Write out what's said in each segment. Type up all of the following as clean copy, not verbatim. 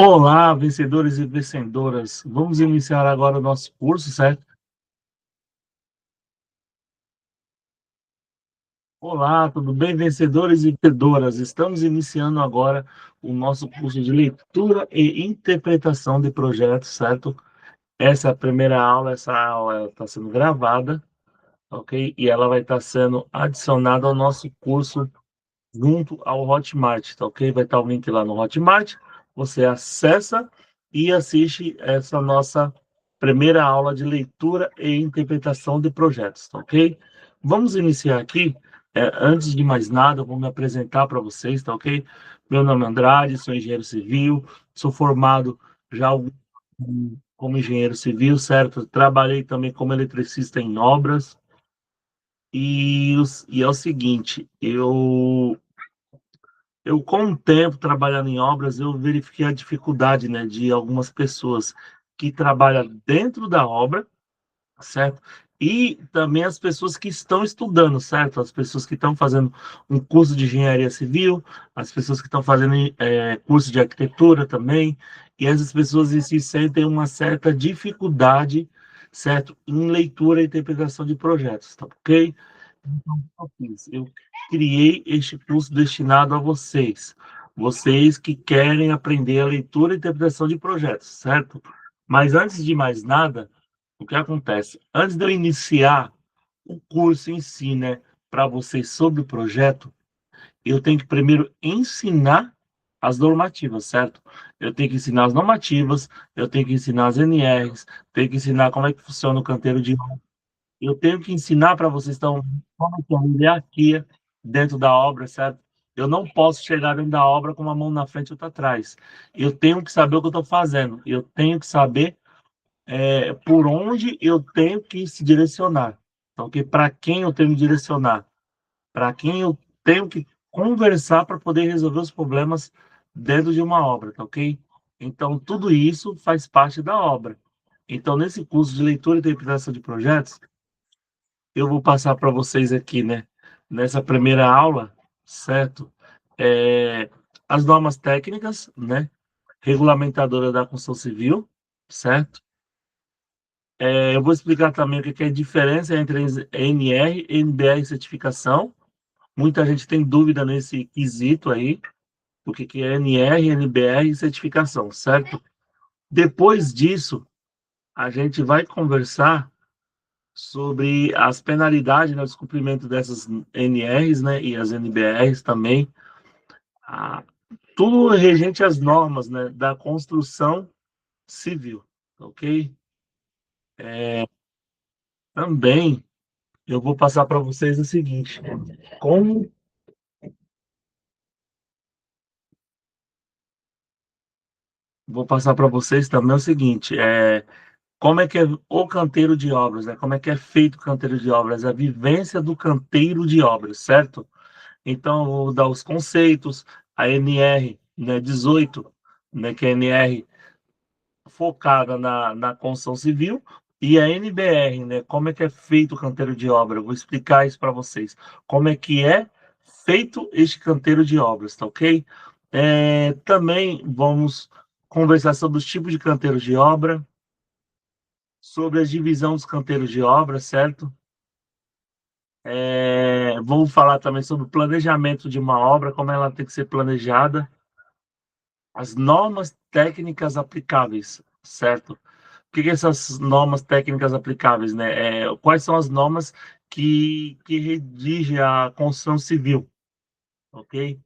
Olá, vencedores e vencedoras. Vamos iniciar agora o nosso curso, certo? Olá, tudo bem, vencedores e vencedoras? Estamos iniciando agora o nosso curso de leitura e interpretação de projetos, certo? Essa é a primeira aula, essa aula está sendo gravada, ok? E ela vai estar sendo adicionada ao nosso curso junto ao Hotmart, tá ok? Vai estar o link lá no Hotmart, você acessa e assiste essa nossa primeira aula de leitura e interpretação de projetos, tá ok? Vamos iniciar aqui. Antes de mais nada, eu vou me apresentar para vocês, tá ok? Meu nome é Andrade, sou engenheiro civil, sou formado já como engenheiro civil, certo? Trabalhei também como eletricista em obras, e é o seguinte, eu, com o tempo, trabalhando em obras, eu verifiquei a dificuldade, né, de algumas pessoas que trabalham dentro da obra, certo? E também as pessoas que estão estudando, certo? As pessoas que estão fazendo um curso de engenharia civil, as pessoas que estão fazendo curso de arquitetura também, e essas pessoas em si sentem uma certa dificuldade, certo? Em leitura e interpretação de projetos, tá ok? Então, eu criei este curso destinado a vocês, vocês que querem aprender a leitura e interpretação de projetos, certo? Mas antes de mais nada, o que acontece? Antes de eu iniciar o curso em si, né, para vocês sobre o projeto, eu tenho que primeiro ensinar as normativas, certo? Eu tenho que ensinar as normativas, eu tenho que ensinar as NRs, tenho que ensinar como é que funciona o canteiro de, eu tenho que ensinar para vocês, então, como é que é a hierarquia dentro da obra, certo? Eu não posso chegar dentro da obra com uma mão na frente e outra atrás. Eu tenho que saber o que eu estou fazendo. Eu tenho que saber por onde eu tenho que se direcionar. Então, para quem eu tenho que direcionar? Para quem eu tenho que conversar para poder resolver os problemas dentro de uma obra, tá ok? Então, tudo isso faz parte da obra. Então, nesse curso de leitura e interpretação de projetos, eu vou passar para vocês aqui, né, nessa primeira aula, certo? É, as normas técnicas, né, regulamentadora da construção civil, certo? Eu vou explicar também o que é a diferença entre NR e NBR certificação. Muita gente tem dúvida nesse quesito aí, o que é NR, NBR e certificação, certo? Depois disso, a gente vai conversar sobre as penalidades no descumprimento dessas NRs, né, e as NBRs também, a, tudo regente às normas, né, da construção civil, ok? Também eu vou passar para vocês o seguinte, como vou passar para vocês também o seguinte, como é que é o canteiro de obras, né? Como é que é feito o canteiro de obras, a vivência do canteiro de obras, certo? Então, eu vou dar os conceitos, a NR, né, 18, né, que é a NR focada na construção civil, e a NBR, né, como é que é feito o canteiro de obra. Eu vou explicar isso para vocês. Como é que é feito este canteiro de obras, tá ok? Também vamos conversar sobre os tipos de canteiros de obra, sobre a divisão dos canteiros de obra, certo? Vamos falar também sobre o planejamento de uma obra, como ela tem que ser planejada, as normas técnicas aplicáveis, certo? O que que essas normas técnicas aplicáveis, né? Quais são as normas que redigem a construção civil, ok?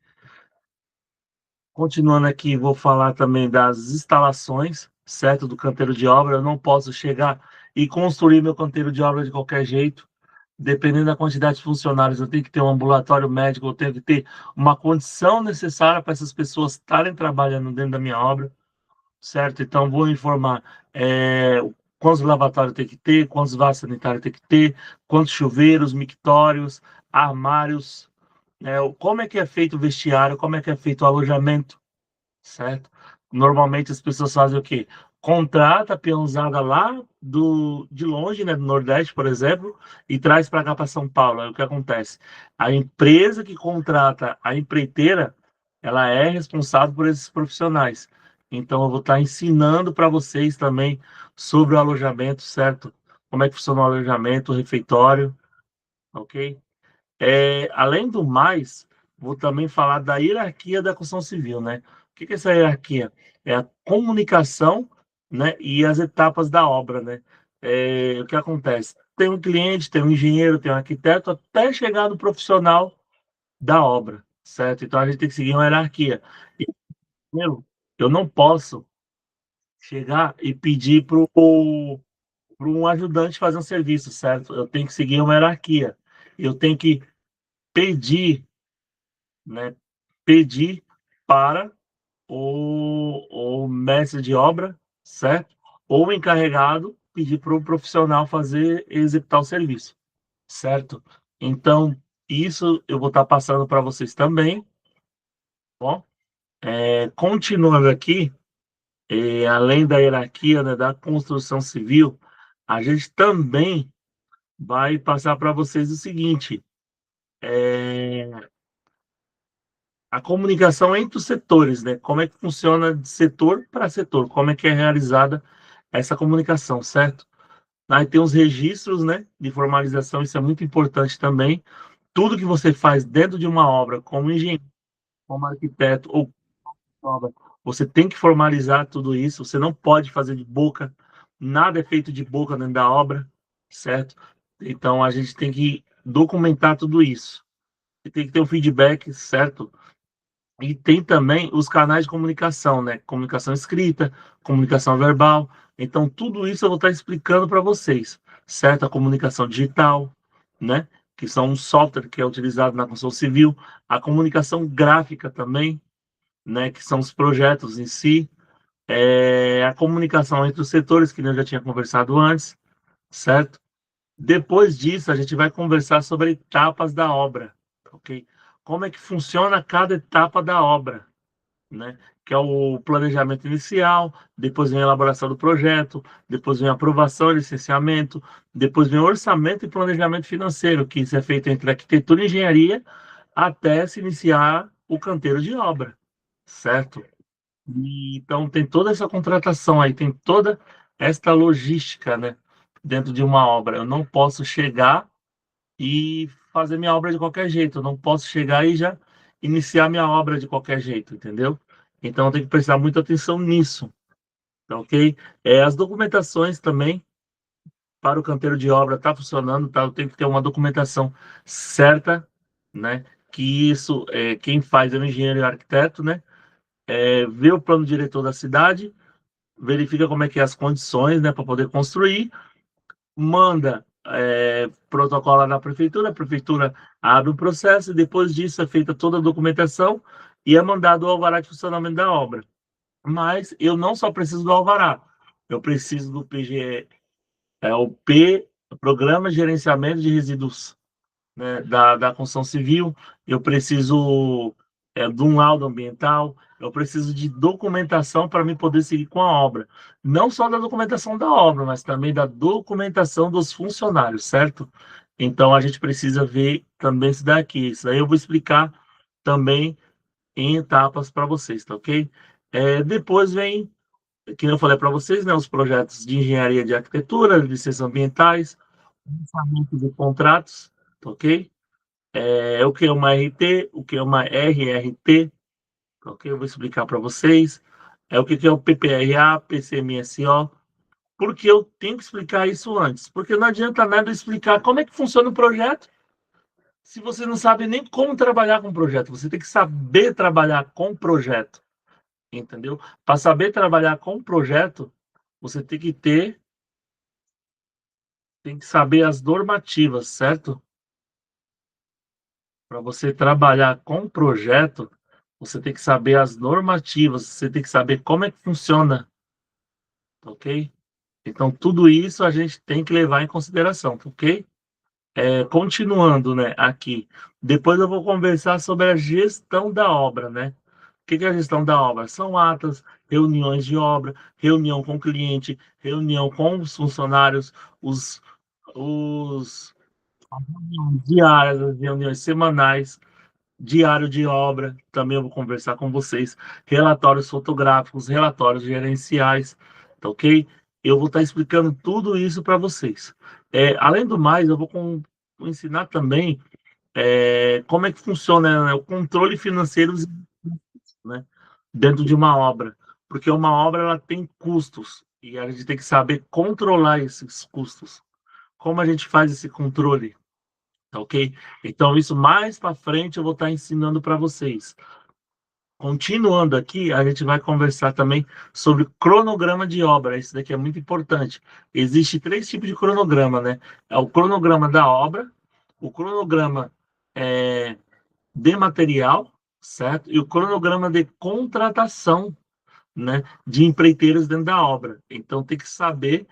Continuando aqui, vou falar também das instalações, certo? Do canteiro de obra. Eu não posso chegar e construir meu canteiro de obra de qualquer jeito. Dependendo da quantidade de funcionários, eu tenho que ter um ambulatório médico, eu tenho que ter uma condição necessária para essas pessoas estarem trabalhando dentro da minha obra, certo? Então, vou informar quantos lavatórios tem que ter, quantos vasos sanitários tem que ter, quantos chuveiros, mictórios, armários, né? Como é que é feito o vestiário, como é que é feito o alojamento, certo? Normalmente as pessoas fazem o quê? Contrata a peãozada lá de longe, né, do Nordeste, por exemplo, e traz para cá para São Paulo. Aí o que acontece? A empresa que contrata a empreiteira, ela é responsável por esses profissionais. Então eu vou estar ensinando para vocês também sobre o alojamento, certo? Como é que funciona o alojamento, o refeitório, ok? Além do mais, vou também falar da hierarquia da construção civil, né? O que é essa hierarquia? É a comunicação, né, e as etapas da obra, né? O que acontece? Tem um cliente, tem um engenheiro, tem um arquiteto, até chegar no profissional da obra, certo? Então a gente tem que seguir uma hierarquia. E, primeiro, eu não posso chegar e pedir para um ajudante fazer um serviço, certo? Eu tenho que seguir uma hierarquia. Eu tenho que pedir, né? Pedir para o mestre de obra, certo? Ou o encarregado pedir para o profissional fazer executar o serviço, certo? Então, isso eu vou estar passando para vocês também, tá bom? Continuando aqui, além da hierarquia, né, da construção civil, a gente também vai passar para vocês o seguinte: é, a comunicação entre os setores, né? Como é que funciona de setor para setor? Como é que é realizada essa comunicação, certo? Aí tem os registros, né, de formalização, isso é muito importante também. Tudo que você faz dentro de uma obra, como engenheiro, como arquiteto ou obra, você tem que formalizar tudo isso. Você não pode fazer de boca, nada é feito de boca dentro da obra, certo? Então a gente tem que documentar tudo isso. E tem que ter um feedback, certo? E tem também os canais de comunicação, né? Comunicação escrita, comunicação verbal. Então, tudo isso eu vou estar explicando para vocês, certo? A comunicação digital, né? Que são um software que é utilizado na construção civil. A comunicação gráfica também, né? Que são os projetos em si. A comunicação entre os setores, que eu já tinha conversado antes, certo? Depois disso, a gente vai conversar sobre etapas da obra, ok? Como é que funciona cada etapa da obra, né? Que é o planejamento inicial, depois vem a elaboração do projeto, depois vem a aprovação e licenciamento, depois vem o orçamento e planejamento financeiro, que isso é feito entre arquitetura e engenharia até se iniciar o canteiro de obra, certo? Então tem toda essa contratação aí, tem toda esta logística, né, dentro de uma obra. Eu não posso chegar e fazer minha obra de qualquer jeito. Eu não posso chegar e já iniciar minha obra de qualquer jeito, entendeu? Então, eu tenho que prestar muita atenção nisso, tá ok? As documentações também para o canteiro de obra tá funcionando, tá? Eu tenho que ter uma documentação certa, né? Que isso, quem faz é o engenheiro e o arquiteto, né? Vê o plano diretor da cidade, verifica como é que é as condições, né, para poder construir, manda protocolo na prefeitura, a prefeitura abre o processo e depois disso é feita toda a documentação e é mandado o alvará de funcionamento da obra. Mas eu não só preciso do alvará, eu preciso do PGE, o Programa de Gerenciamento de Resíduos, né, da construção civil, eu preciso de um laudo ambiental, eu preciso de documentação para me poder seguir com a obra. Não só da documentação da obra, mas também da documentação dos funcionários, certo? Então a gente precisa ver também isso daqui. Isso aí eu vou explicar também em etapas para vocês, tá ok? Depois vem, que eu falei para vocês, né, os projetos de engenharia de arquitetura, licenças ambientais, lançamento de contratos, tá ok? O que é uma RT, o que é uma RRT, ok? Eu vou explicar para vocês. O que é o PPRA, PCMSO, porque eu tenho que explicar isso antes, porque não adianta nada eu explicar como é que funciona o projeto se você não sabe nem como trabalhar com o projeto. Você tem que saber trabalhar com o projeto, entendeu? Para saber trabalhar com o projeto, você tem que saber as normativas, certo? Para você trabalhar com o projeto, você tem que saber as normativas, você tem que saber como é que funciona, ok? Então, tudo isso a gente tem que levar em consideração, ok? Continuando, né, aqui. Depois eu vou conversar sobre a gestão da obra, né? O que é a gestão da obra? São atas, reuniões de obra, reunião com o cliente, reunião com os funcionários, os as reuniões diárias, as reuniões semanais, diário de obra, também eu vou conversar com vocês, relatórios fotográficos, relatórios gerenciais, tá ok? Eu vou estar explicando tudo isso para vocês. Além do mais, eu vou ensinar também como é que funciona, né, o controle financeiro, né, dentro de uma obra, porque uma obra ela tem custos e a gente tem que saber controlar esses custos. Como a gente faz esse controle, tá ok? Então isso mais para frente eu vou estar ensinando para vocês. Continuando aqui, a gente vai conversar também sobre cronograma de obra. Isso daqui é muito importante. Existe três tipos de cronograma, né? É o cronograma da obra, o cronograma é, de material, certo? E o cronograma de contratação, né, de empreiteiros dentro da obra. Então tem que saber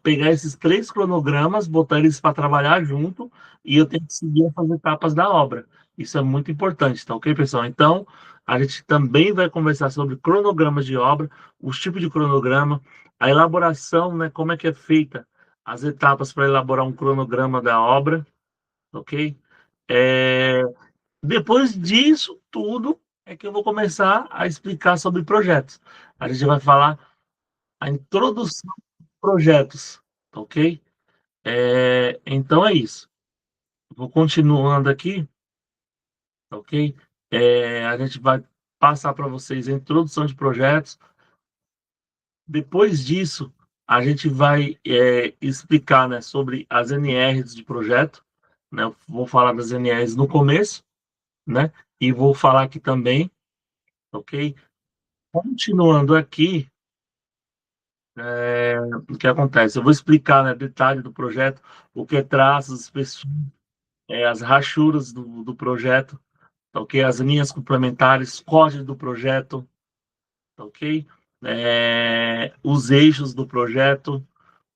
pegar esses três cronogramas, botar eles para trabalhar junto, e eu tenho que seguir essas etapas da obra. Isso é muito importante, tá ok, pessoal? Então, a gente também vai conversar sobre cronogramas de obra, os tipos de cronograma, a elaboração, né, como é que é feita as etapas para elaborar um cronograma da obra, ok? É, Depois disso tudo é que eu vou começar a explicar sobre projetos. A gente vai falar a introdução de projetos, tá ok? Então é isso. Vou continuando aqui, tá ok? A gente vai passar para vocês a introdução de projetos. Depois disso, a gente vai explicar, né, sobre as NRs de projeto. Né? Eu vou falar das NRs no começo, né? E vou falar aqui também, ok? Continuando aqui, o que acontece? Eu vou explicar, né, detalhe do projeto, o que é traços, as rachuras do projeto, tá ok? As linhas complementares, código do projeto, tá ok? Os eixos do projeto,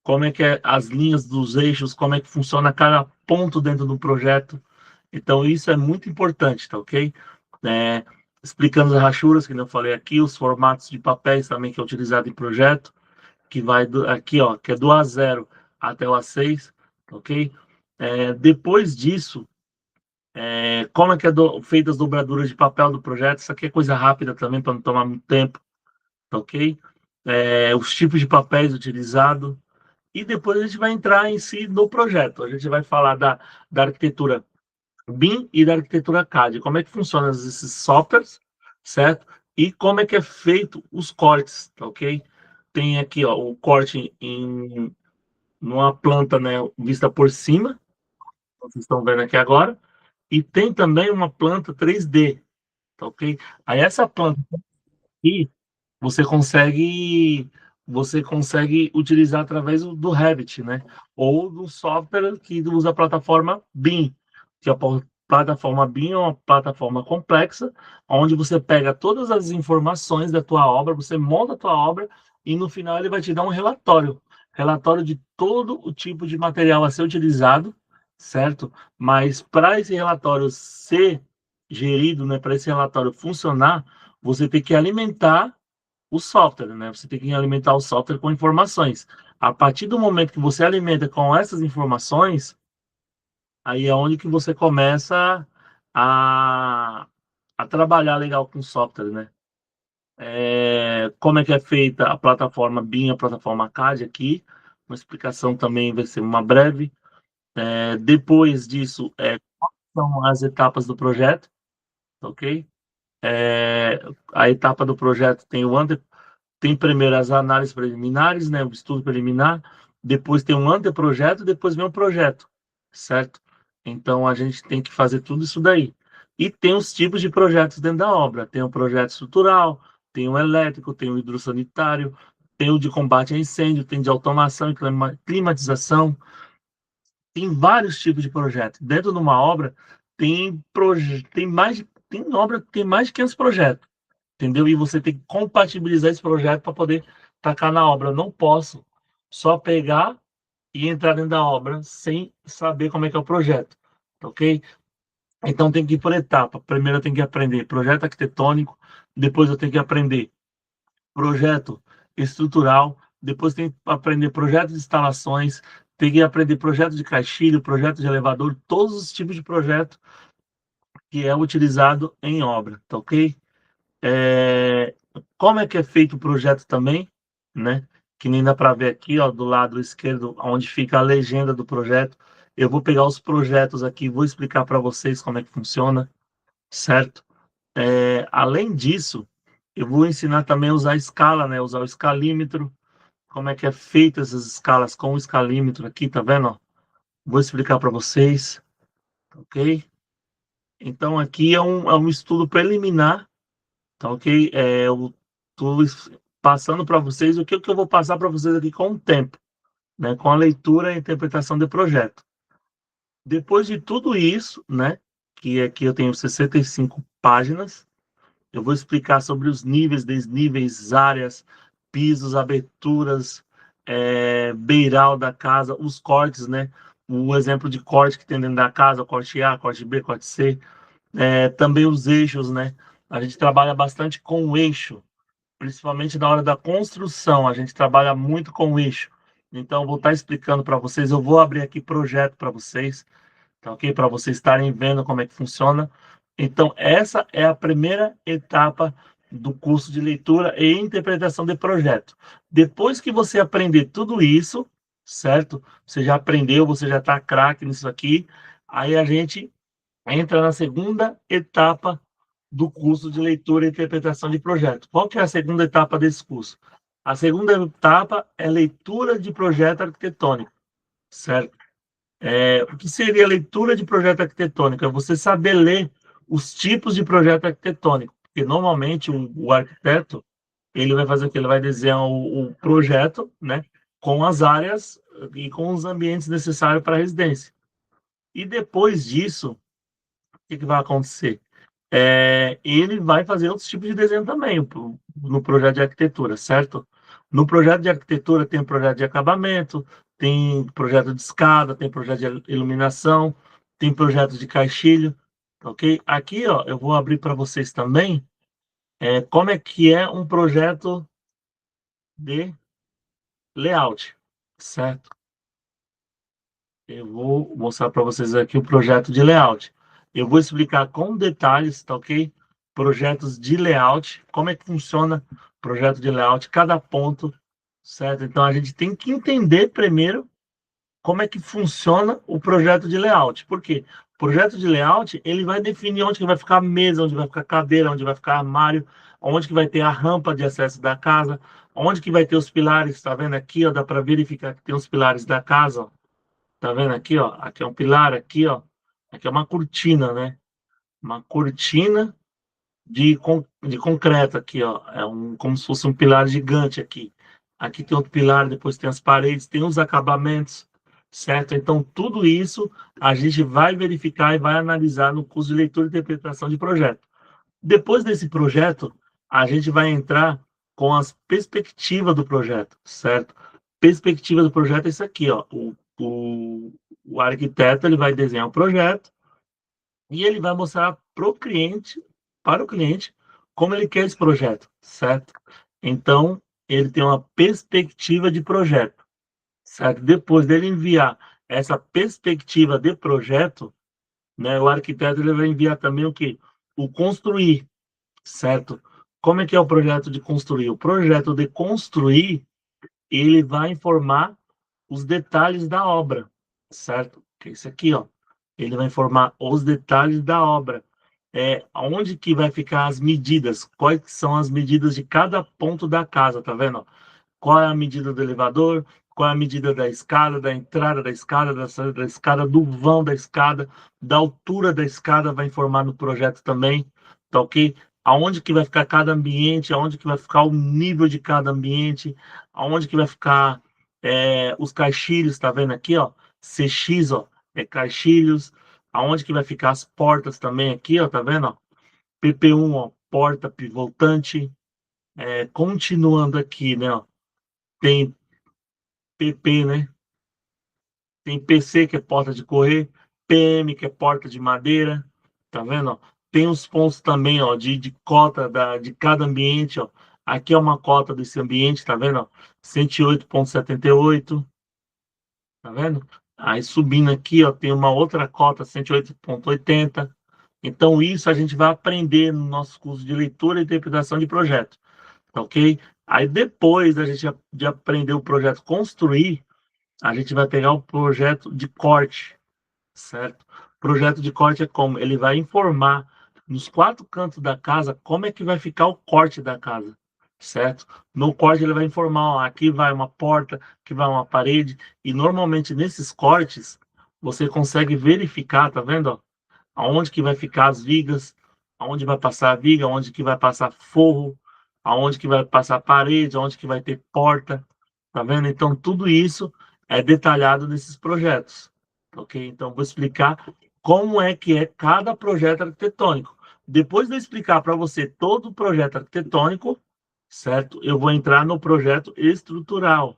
como é que é as linhas dos eixos, como é que funciona cada ponto dentro do projeto. Então, isso é muito importante, tá ok? É, Explicando as rachuras, que eu falei aqui, os formatos de papéis também que é utilizado em projeto, que vai aqui, ó, que é do A0 até o A6, ok? Depois disso, como é que é feita as dobraduras de papel do projeto? Isso aqui é coisa rápida também, para não tomar muito tempo, tá ok? Os tipos de papéis utilizados. E depois a gente vai entrar em si no projeto. A gente vai falar da arquitetura BIM e da arquitetura CAD. Como é que funcionam esses softwares, certo? E como é que é feito os cortes, tá ok? Tem aqui, ó, o corte numa planta, né, vista por cima, vocês estão vendo aqui agora, e tem também uma planta 3D, tá ok? Aí essa planta aqui, você consegue você consegue utilizar através do Revit, né? Ou do software que usa a plataforma BIM, que a plataforma BIM é uma plataforma complexa, onde você pega todas as informações da tua obra, você monta a tua obra e no final ele vai te dar um relatório de todo o tipo de material a ser utilizado, certo? Mas para esse relatório ser gerido, né, para esse relatório funcionar, você tem que alimentar o software, né? Você tem que alimentar o software com informações. A partir do momento que você alimenta com essas informações, aí é onde que você começa a, a trabalhar legal com o software, né? Como é que é feita a plataforma BIM, a plataforma CAD aqui, uma explicação também vai ser uma breve. Depois disso, são as etapas do projeto, ok? A etapa do projeto tem primeiro as análises preliminares, né, o estudo preliminar, depois tem um anteprojeto, depois vem o projeto, certo? Então a gente tem que fazer tudo isso daí. E tem os tipos de projetos dentro da obra. Tem o projeto estrutural, tem o elétrico, tem o hidrossanitário, tem o de combate a incêndio, tem de automação e climatização. Tem vários tipos de projetos. Dentro de uma obra tem obra que tem mais de 500 projetos, entendeu? E você tem que compatibilizar esse projeto para poder tacar na obra. Eu não posso só pegar e entrar dentro da obra sem saber como é que é o projeto, tá ok? Então tem que ir por etapa. Primeiro eu tenho que aprender projeto arquitetônico, depois eu tenho que aprender projeto estrutural, depois tem que aprender projeto de instalações, tem que aprender projeto de caixilho, projeto de elevador, todos os tipos de projeto que é utilizado em obra, tá ok? Como é que é feito o projeto também, né? Que nem dá para ver aqui, ó, do lado esquerdo, onde fica a legenda do projeto. Eu vou pegar os projetos aqui, vou explicar para vocês como é que funciona, certo? Além disso, eu vou ensinar também a usar a escala, né? Usar o escalímetro, como é que é feita essas escalas com o escalímetro aqui, tá vendo? Ó? Vou explicar para vocês, ok? Então aqui é um estudo preliminar, tá ok? Eu estou passando para vocês o que eu vou passar para vocês aqui com o tempo, né? Com a leitura e interpretação de projeto. Depois de tudo isso, né? Que aqui eu tenho 65 páginas, eu vou explicar sobre os níveis, desníveis, áreas, pisos, aberturas, beiral da casa, os cortes, né? O exemplo de corte que tem dentro da casa, corte A, corte B, corte C. Também os eixos, né? A gente trabalha bastante com o eixo, principalmente na hora da construção, a gente trabalha muito com o eixo. Então, eu vou estar explicando para vocês, eu vou abrir aqui projeto para vocês, tá ok? Para vocês estarem vendo como é que funciona. Então, essa é a primeira etapa do curso de leitura e interpretação de projeto. Depois que você aprender tudo isso, certo? Você já aprendeu, você já está craque nisso aqui, aí a gente entra na segunda etapa do curso de leitura e interpretação de projeto. Qual que é a segunda etapa desse curso? A segunda etapa é leitura de projeto arquitetônico, certo? O que seria leitura de projeto arquitetônico? É você saber ler os tipos de projeto arquitetônico, porque normalmente o arquiteto ele vai fazer o que? Ele vai desenhar o projeto, né, com as áreas e com os ambientes necessários para a residência. E depois disso, o que vai acontecer? Ele vai fazer outros tipos de desenho também no projeto de arquitetura, certo? No projeto de arquitetura tem projeto de acabamento, tem projeto de escada, tem projeto de iluminação, tem projeto de caixilho, ok? Aqui, ó, eu vou abrir para vocês também como é que é um projeto de layout, certo? Eu vou mostrar para vocês aqui o projeto de layout. Eu vou explicar com detalhes, tá ok? Projetos de layout, como é que funciona o projeto de layout, cada ponto, certo? Então, a gente tem que entender primeiro como é que funciona o projeto de layout. Por quê? O projeto de layout, ele vai definir onde que vai ficar a mesa, onde vai ficar a cadeira, onde vai ficar armário, onde que vai ter a rampa de acesso da casa, onde que vai ter os pilares, tá vendo aqui, ó, dá para verificar que tem os pilares da casa, ó. Tá vendo aqui, ó? Aqui é um pilar, aqui, ó. Aqui é uma cortina, né? Uma cortina de concreto aqui, ó. Como se fosse um pilar gigante aqui. Aqui tem outro pilar, depois tem as paredes, tem os acabamentos, certo? Então, tudo isso a gente vai verificar e vai analisar no curso de leitura e interpretação de projeto. Depois desse projeto, a gente vai entrar com as perspectivas do projeto, certo? Perspectiva do projeto é isso aqui, ó. O arquiteto ele vai desenhar o projeto e ele vai mostrar para o cliente, como ele quer esse projeto, certo? Então, ele tem uma perspectiva de projeto, certo? Depois dele enviar essa perspectiva de projeto, né, o arquiteto ele vai enviar também o quê? O construir, certo? Como é que é o projeto de construir? O projeto de construir, ele vai informar os detalhes da obra, certo? Que é isso aqui, ó. Ele vai informar os detalhes da obra. Onde que vai ficar as medidas, quais são as medidas de cada ponto da casa, tá vendo? Qual é a medida do elevador, qual é a medida da escada, da entrada da escada, da saída da escada, do vão da escada, da altura da escada, vai informar no projeto também, tá ok? Aonde que vai ficar cada ambiente, aonde que vai ficar o nível de cada ambiente, aonde que vai ficar os caixilhos, tá vendo aqui, ó? CX, ó, caixilhos, aonde que vai ficar as portas também aqui, ó, tá vendo, ó? PP1, ó, porta pivotante, continuando aqui, né, ó, tem PP, né? Tem PC, que é porta de correr, PM, que é porta de madeira, tá vendo? Ó? Tem os pontos também, ó, de cota de cada ambiente, ó. Aqui é uma cota desse ambiente, tá vendo? 108,78, tá vendo? Aí subindo aqui, ó, tem uma outra cota, 108,80, Então, isso a gente vai aprender no nosso curso de leitura e interpretação de projeto, ok? Aí, depois da gente de aprender o projeto construir, a gente vai pegar o projeto de corte, certo? Projeto de corte é como? Ele vai informar nos 4 cantos da casa como é que vai ficar o corte da casa, certo? No corte ele vai informar, ó, aqui vai uma porta, aqui vai uma parede, e normalmente nesses cortes você consegue verificar, tá vendo, ó? Aonde que vai ficar as vigas, aonde vai passar a viga, aonde que vai passar forro, aonde que vai passar parede, aonde que vai ter porta, tá vendo? Então tudo isso é detalhado nesses projetos, ok? Então vou explicar como é que é cada projeto arquitetônico. Depois de eu explicar para você todo o projeto arquitetônico, certo? Eu vou entrar no projeto estrutural,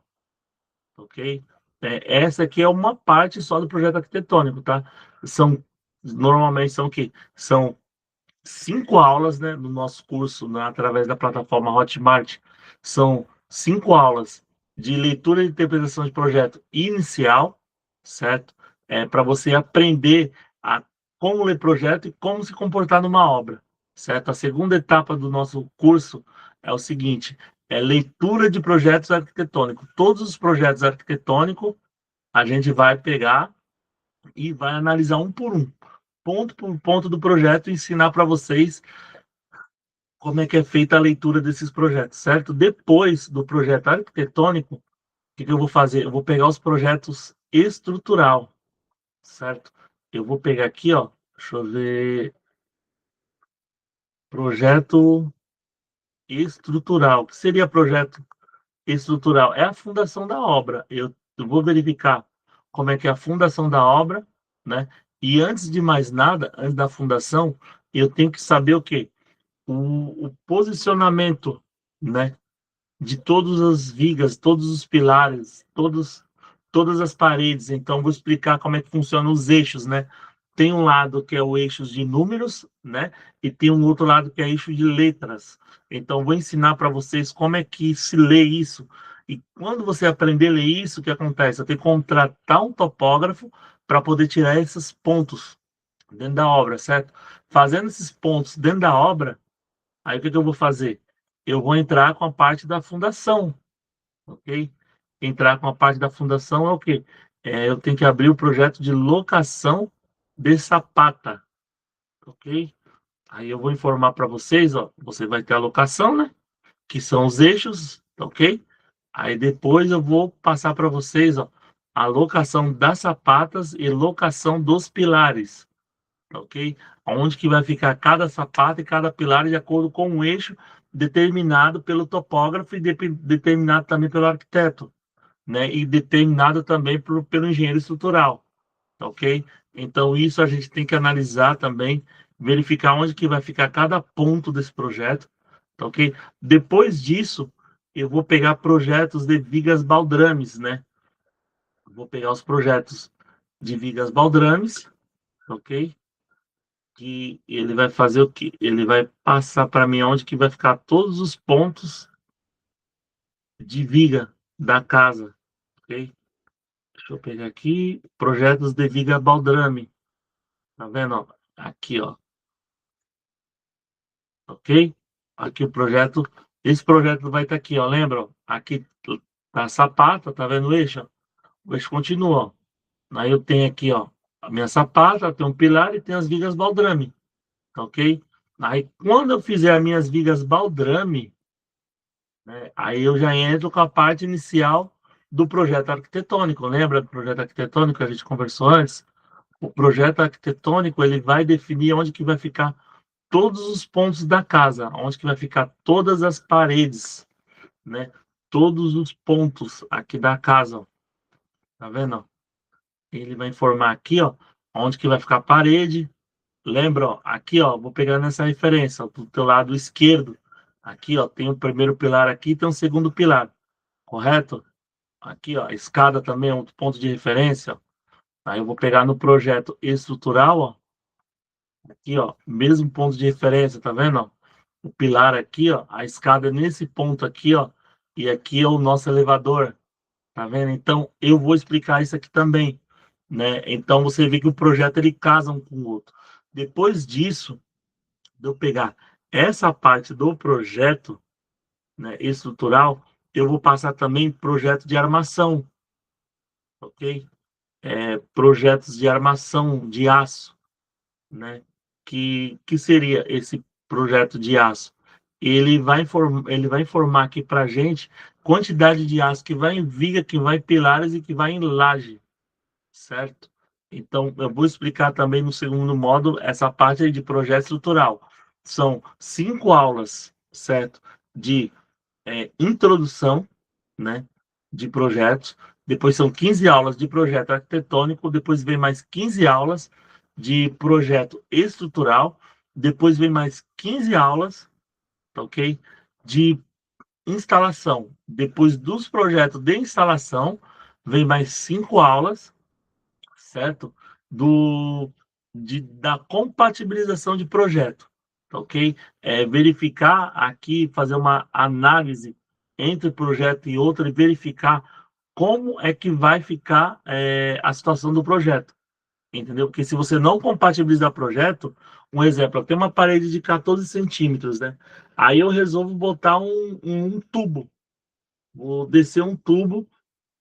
ok? Essa aqui é uma parte só do projeto arquitetônico, tá? Normalmente são o quê? São 5 aulas, né, no nosso curso, né, através da plataforma Hotmart. São 5 aulas de leitura e interpretação de projeto inicial, certo? Para você aprender a como ler projeto e como se comportar numa obra, certo? A segunda etapa do nosso curso é o seguinte, é leitura de projetos arquitetônicos. Todos os projetos arquitetônicos a gente vai pegar e vai analisar um ponto por ponto do projeto e ensinar para vocês como é que é feita a leitura desses projetos, certo? Depois do projeto arquitetônico, o que eu vou fazer? Eu vou pegar os projetos estrutural, certo? Eu vou pegar aqui, ó, deixa eu ver, projeto estrutural. O que seria projeto estrutural? É a fundação da obra. Eu vou verificar como é que é a fundação da obra, né? E antes de mais nada, antes da fundação, eu tenho que saber o quê? O posicionamento, né, de todas as vigas, todos os pilares, todas as paredes. Então, vou explicar como é que funcionam os eixos, né? Tem um lado que é o eixo de números, né? E tem um outro lado que é eixo de letras. Então, vou ensinar para vocês como é que se lê isso. E quando você aprender a ler isso, o que acontece? Eu tenho que contratar um topógrafo para poder tirar esses pontos dentro da obra, certo? Fazendo esses pontos dentro da obra, aí o que eu vou fazer? Eu vou entrar com a parte da fundação, ok? Entrar com a parte da fundação é o quê? Eu tenho que abrir o projeto de locação de sapata, ok? Aí eu vou informar para vocês, ó, você vai ter a locação, né? Que são os eixos, ok? Aí depois eu vou passar para vocês, ó, a locação das sapatas e locação dos pilares, ok? Onde que vai ficar cada sapata e cada pilar de acordo com um eixo determinado pelo topógrafo e determinado também pelo arquiteto, né? E determinado também pelo engenheiro estrutural, ok? Então isso a gente tem que analisar também, verificar onde que vai ficar cada ponto desse projeto, ok? Depois disso, eu vou pegar projetos de vigas baldrames, né? Vou pegar os projetos de vigas baldrames, ok? Que ele vai fazer o que? Ele vai passar para mim onde que vai ficar todos os pontos de viga da casa, ok? Deixa eu pegar aqui, projetos de viga baldrame, tá vendo? Ó? Aqui, ó, ok? Aqui o projeto, esse projeto vai estar aqui, ó, lembra? Ó? Aqui tá a sapata, tá vendo o eixo? O eixo continua, ó. Aí eu tenho aqui, ó, a minha sapata, tem um pilar e tem as vigas baldrame, ok? Aí quando eu fizer as minhas vigas baldrame, né? Aí eu já entro com a parte inicial do projeto arquitetônico. Lembra do projeto arquitetônico que a gente conversou antes? O projeto arquitetônico ele vai definir onde que vai ficar todos os pontos da casa, onde que vai ficar todas as paredes, né? Todos os pontos aqui da casa, ó. Tá vendo? Ele vai informar aqui, ó, onde que vai ficar a parede. Lembra, ó, aqui, ó, vou pegar nessa referência, ó, do teu lado esquerdo. Aqui, ó, tem o primeiro pilar aqui, tem o segundo pilar, correto? Aqui, ó, a escada também é um ponto de referência. Aí eu vou pegar no projeto estrutural, ó. Aqui, ó, mesmo ponto de referência, tá vendo? Ó? O pilar aqui, ó, a escada é nesse ponto aqui, ó. E aqui é o nosso elevador, tá vendo? Então, eu vou explicar isso aqui também, né? Então, você vê que o projeto, ele casa um com o outro. Depois disso, de eu pegar essa parte do projeto, né, estrutural, eu vou passar também projeto de armação, ok? Projetos de armação de aço, né? Que seria esse projeto de aço? Ele vai informar aqui para a gente quantidade de aço que vai em viga, que vai em pilares e que vai em laje, certo? Então, eu vou explicar também no segundo módulo essa parte aí de projeto estrutural. São 5 aulas, certo? De introdução, né, de projetos. Depois são 15 aulas de projeto arquitetônico. Depois vem mais 15 aulas de projeto estrutural. Depois vem mais 15 aulas, tá ok? De instalação. Depois dos projetos de instalação, vem mais 5 aulas, certo? Da compatibilização de projeto, tá ok? Verificar aqui, fazer uma análise entre projeto e outro e verificar como é que vai ficar a situação do projeto, entendeu? Porque se você não compatibilizar projeto, um exemplo, eu tenho uma parede de 14 centímetros, né? Aí eu resolvo botar um tubo, vou descer um tubo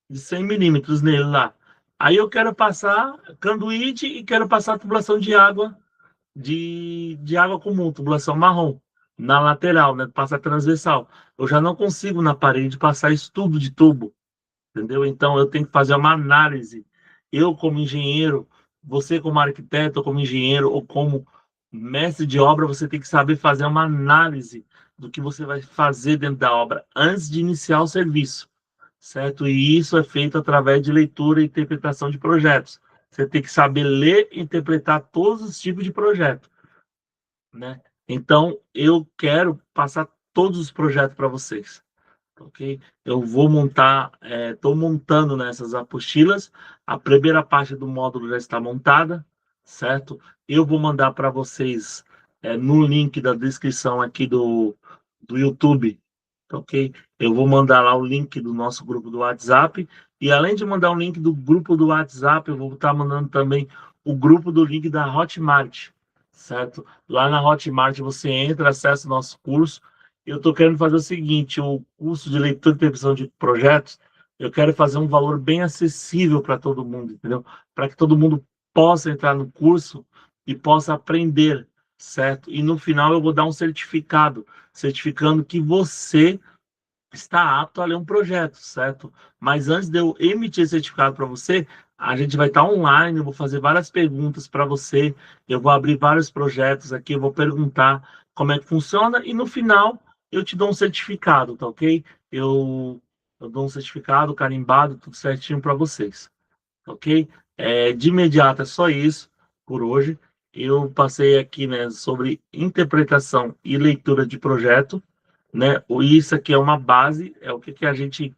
de 100 milímetros nele lá. Aí eu quero passar canduíte e quero passar tubulação de água, de água comum, tubulação marrom, na lateral, né? Passar transversal. Eu já não consigo na parede passar isso tudo de tubo, entendeu? Então eu tenho que fazer uma análise. Eu, como engenheiro, você, como arquiteto, ou como engenheiro, ou como mestre de obra, você tem que saber fazer uma análise do que você vai fazer dentro da obra antes de iniciar o serviço, certo? E isso é feito através de leitura e interpretação de projetos. Você tem que saber ler e interpretar todos os tipos de projeto, né? Então, eu quero passar todos os projetos para vocês, ok? Eu vou montar, estou montando nessas apostilas. A primeira parte do módulo já está montada, certo? Eu vou mandar para vocês no link da descrição aqui do YouTube, ok? Eu vou mandar lá o link do nosso grupo do WhatsApp. E além de mandar o link do grupo do WhatsApp, eu vou estar mandando também o grupo do link da Hotmart, certo? Lá na Hotmart você entra, acessa o nosso curso. Eu estou querendo fazer o seguinte: o curso de leitura e interpretação de projetos, eu quero fazer um valor bem acessível para todo mundo, entendeu? Para que todo mundo possa entrar no curso e possa aprender, certo? E no final eu vou dar um certificado, certificando que você está apto a ler um projeto, certo? Mas antes de eu emitir esse certificado para você, a gente vai estar online, eu vou fazer várias perguntas para você, eu vou abrir vários projetos aqui, eu vou perguntar como é que funciona e no final eu te dou um certificado, tá ok? Eu dou um certificado carimbado, tudo certinho para vocês, ok? De imediato é só isso por hoje. Eu passei aqui, né, sobre interpretação e leitura de projeto, né? Isso aqui é uma base, é o que a gente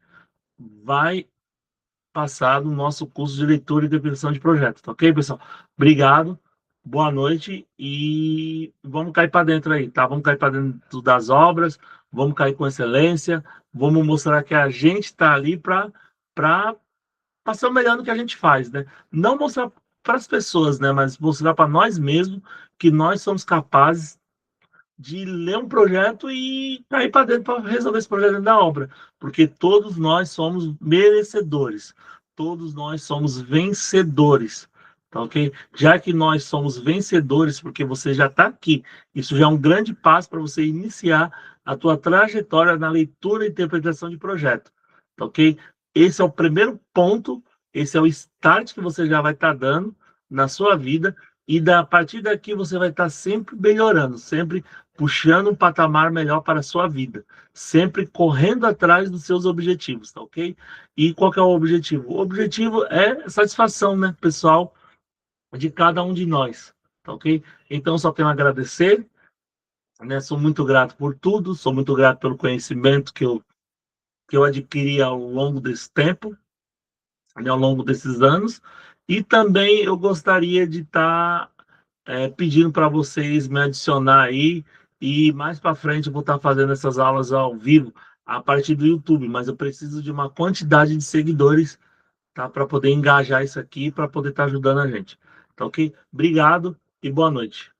vai passar no nosso curso de leitura e interpretação de projeto, tá ok, pessoal? Obrigado, boa noite e vamos cair para dentro aí, tá? Vamos cair para dentro das obras, vamos cair com excelência, vamos mostrar que a gente está ali para passar o melhor no que a gente faz, né? Não mostrar para as pessoas, né? Mas mostrar para nós mesmos que nós somos capazes de ler um projeto e cair para dentro para resolver esse projeto dentro da obra, porque todos nós somos merecedores, todos nós somos vencedores, tá ok? Já que nós somos vencedores, porque você já está aqui, isso já é um grande passo para você iniciar a tua trajetória na leitura e interpretação de projeto, tá ok? Esse é o primeiro ponto, esse é o start que você já vai estar dando na sua vida, e a partir daqui você vai estar sempre melhorando, sempre puxando um patamar melhor para a sua vida, sempre correndo atrás dos seus objetivos, tá ok? E qual que é o objetivo? O objetivo é satisfação, né, pessoal, de cada um de nós, tá ok? Então, só tenho a agradecer, né? Sou muito grato por tudo, sou muito grato pelo conhecimento que eu adquiri ao longo desse tempo, né, ao longo desses anos, e também eu gostaria de estar pedindo para vocês me adicionar aí e mais para frente eu vou estar fazendo essas aulas ao vivo a partir do YouTube, mas eu preciso de uma quantidade de seguidores, tá, para poder engajar isso aqui, para poder estar ajudando a gente. Tá ok? Obrigado e boa noite.